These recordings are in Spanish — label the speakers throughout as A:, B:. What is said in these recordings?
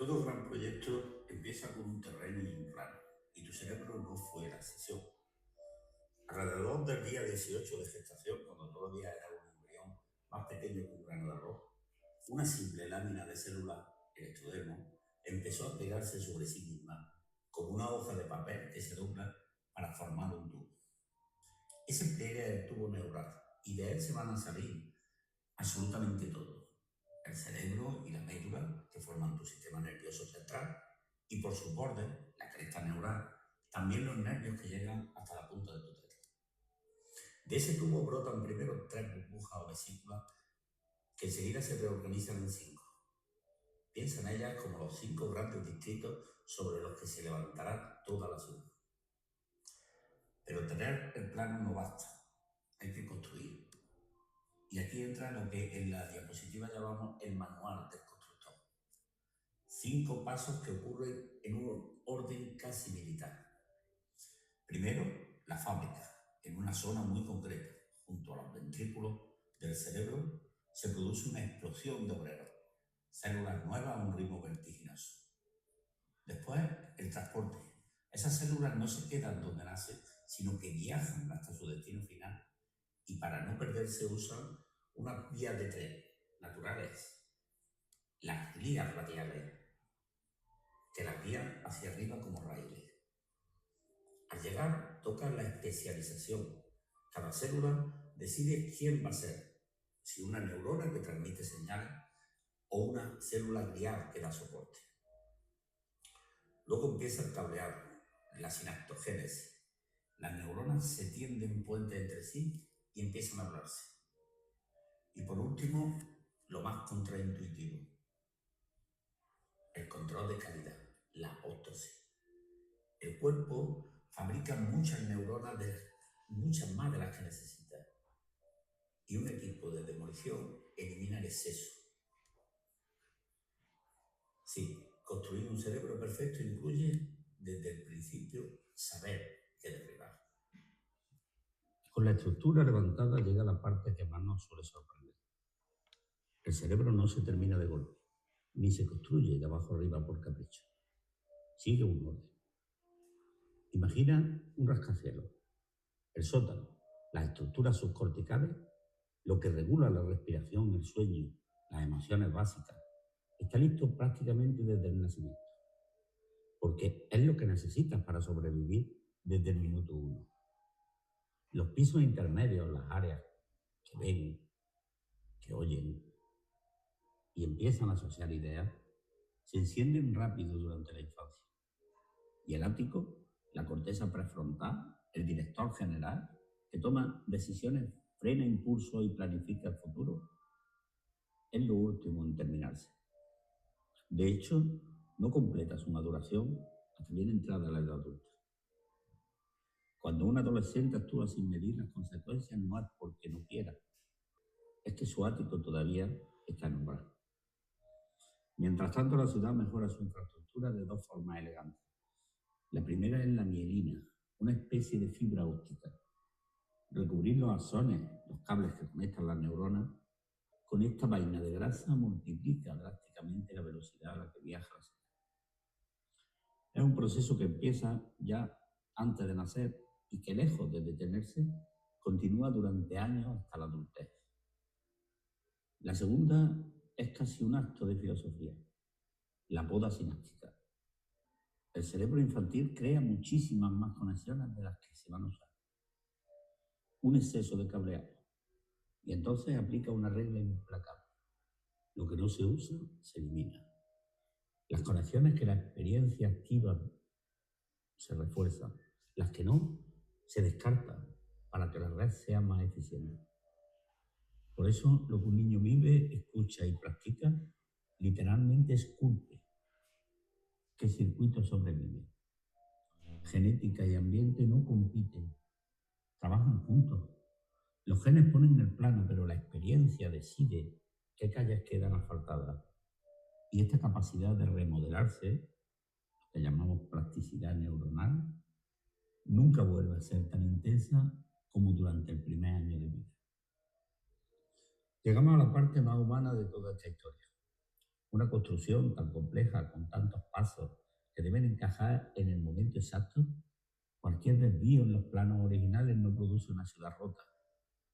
A: Todo gran proyecto empieza con un terreno y un plano, y tu cerebro no fue la excepción. Alrededor del día 18 de gestación, cuando todavía era un embrión más pequeño que un grano de arroz, una simple lámina de célula, el ectodermo, empezó a pegarse sobre sí misma, como una hoja de papel que se dobla para formar un tubo. Ese pliegue es el tubo neural, y de él se van a salir absolutamente todo. El cerebro y la médula, que forman tu sistema nervioso central, y por sus bordes, la cresta neural, también los nervios que llegan hasta la punta de tu teta. De ese tubo brotan primero 3 burbujas o vesículas que enseguida se reorganizan en 5. Piensa en ellas como los 5 grandes distritos sobre los que se levantará toda la ciudad. Pero tener el plano no basta, hay que construir. Y aquí entra lo que en la diapositiva llamamos el manual del constructor. 5 pasos que ocurren en un orden casi militar. Primero, la fábrica, en una zona muy concreta, junto a los ventrículos del cerebro, se produce una explosión de obreros, células nuevas a un ritmo vertiginoso. Después, el transporte. Esas células no se quedan donde nacen, sino que viajan hasta su destino final, y para no perderse usan unas vías de tren naturales, las vías radiales, que las guían hacia arriba como raíles. Al llegar, toca la especialización. Cada célula decide quién va a ser, si una neurona que transmite señales o una célula glial que da soporte. Luego empieza el cableado, la sinaptogénesis. Las neuronas se tienden puentes entre sí y empiezan a hablarse. Y por último, lo más contraintuitivo, el control de calidad, la apoptosis. El cuerpo fabrica muchas neuronas, muchas más de las que necesita. Y un equipo de demolición elimina el exceso. Sí, construir un cerebro perfecto incluye, desde el principio, saber qué derribar. Con la estructura levantada llega la parte que más nos suele sorprender. El cerebro no se termina de golpe, ni se construye de abajo arriba por capricho. Sigue un orden. Imagina un rascacielos, el sótano, las estructuras subcorticales, lo que regula la respiración, el sueño, las emociones básicas. Está listo prácticamente desde el nacimiento, porque es lo que necesitas para sobrevivir desde el minuto 1. Los pisos intermedios, las áreas que ven, que oyen y empiezan a asociar ideas, se encienden rápido durante la infancia. Y el ático, la corteza prefrontal, el director general, que toma decisiones, frena impulso y planifica el futuro, es lo último en terminarse. De hecho, no completa su maduración hasta bien entrada la edad adulta. Cuando un adolescente actúa sin medir las consecuencias, no es porque no quiera, es que su ático todavía está en umbral. Mientras tanto, la ciudad mejora su infraestructura de 2 formas elegantes. La primera es la mielina, una especie de fibra óptica. Recubrir los axones, los cables que conectan las neuronas, con esta vaina de grasa multiplica drásticamente la velocidad a la que viaja la señal. Es un proceso que empieza ya antes de nacer y que, lejos de detenerse, continúa durante años hasta la adultez. La segunda es casi un acto de filosofía, la poda sináptica. El cerebro infantil crea muchísimas más conexiones de las que se van a usar. Un exceso de cableado. Y entonces aplica una regla implacable. Lo que no se usa, se elimina. Las conexiones que la experiencia activa se refuerzan. Las que no, se descartan para que la red sea más eficiente. Por eso, lo que un niño vive, escucha y practica, literalmente esculpe qué circuito sobrevive. Genética y ambiente no compiten, trabajan juntos. Los genes ponen el plano, pero la experiencia decide qué calles quedan asfaltadas. Y esta capacidad de remodelarse, que llamamos plasticidad neuronal, nunca vuelve a ser tan intensa como durante el primer año de vida. Llegamos a la parte más humana de toda esta historia. Una construcción tan compleja, con tantos pasos que deben encajar en el momento exacto, cualquier desvío en los planos originales no produce una ciudad rota,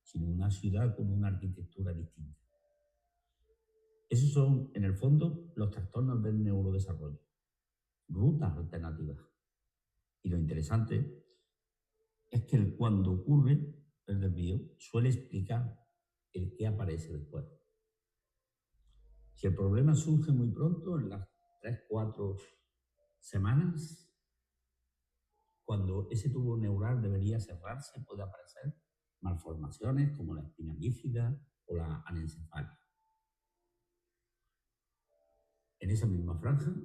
A: sino una ciudad con una arquitectura distinta. Esos son, en el fondo, los trastornos del neurodesarrollo, rutas alternativas. Y lo interesante es que cuando ocurre el desvío, suele explicar el qué aparece después. Si el problema surge muy pronto, en las 3, 4 semanas, cuando ese tubo neural debería cerrarse, puede aparecer malformaciones como la espina bífida o la anencefalia. En esa misma franja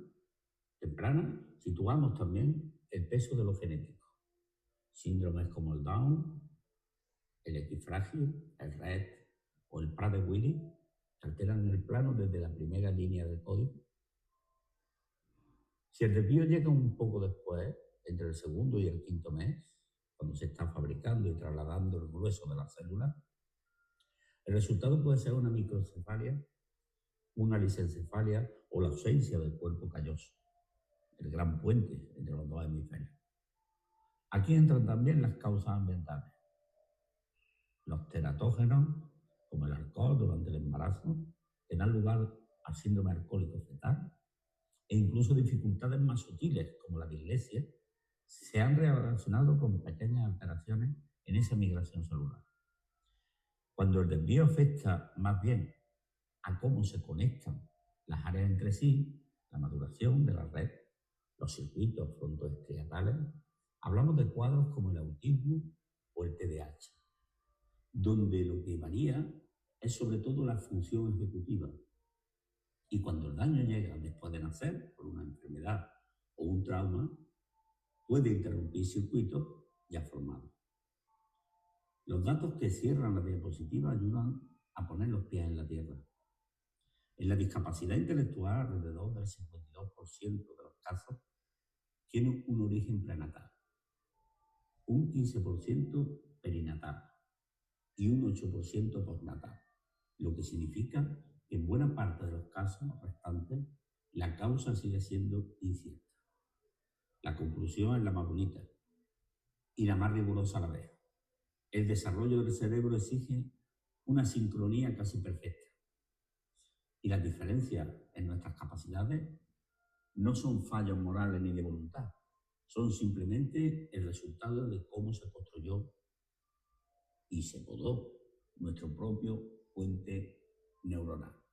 A: temprana situamos también el peso de lo genético. Síndromes como el Down, el equifrágil, el Rett o el Prader-Willi que alteran el plano desde la primera línea del código. Si el desvío llega un poco después, entre el segundo y el quinto mes, cuando se está fabricando y trasladando el grueso de las células, el resultado puede ser una microcefalia, una lisencefalia o la ausencia del cuerpo calloso, el gran puente entre los dos hemisferios. Aquí entran también las causas ambientales. Los teratógenos, como el alcohol durante el embarazo, que dan lugar al síndrome alcohólico fetal, e incluso dificultades más sutiles, como la dislexia, se han relacionado con pequeñas alteraciones en esa migración celular. Cuando el desvío afecta más bien a cómo se conectan las áreas entre sí, la maduración de la red, los circuitos frontoestriatales, hablamos de cuadros como el autismo o el TDAH, donde lo que varía es sobre todo la función ejecutiva. Y cuando el daño llega después de nacer, por una enfermedad o un trauma, puede interrumpir circuitos ya formados. Los datos que cierran la diapositiva ayudan a poner los pies en la tierra. En la discapacidad intelectual, alrededor del 52% de los casos tienen un origen prenatal, un 15% perinatal y un 8% postnatal, lo que significa que en buena parte de los casos restantes la causa sigue siendo incierta. La conclusión es la más bonita y la más rigurosa a la vez. El desarrollo del cerebro exige una sincronía casi perfecta. Y las diferencias en nuestras capacidades no son fallos morales ni de voluntad, son simplemente el resultado de cómo se construyó y se podó nuestro propio puente neuronal.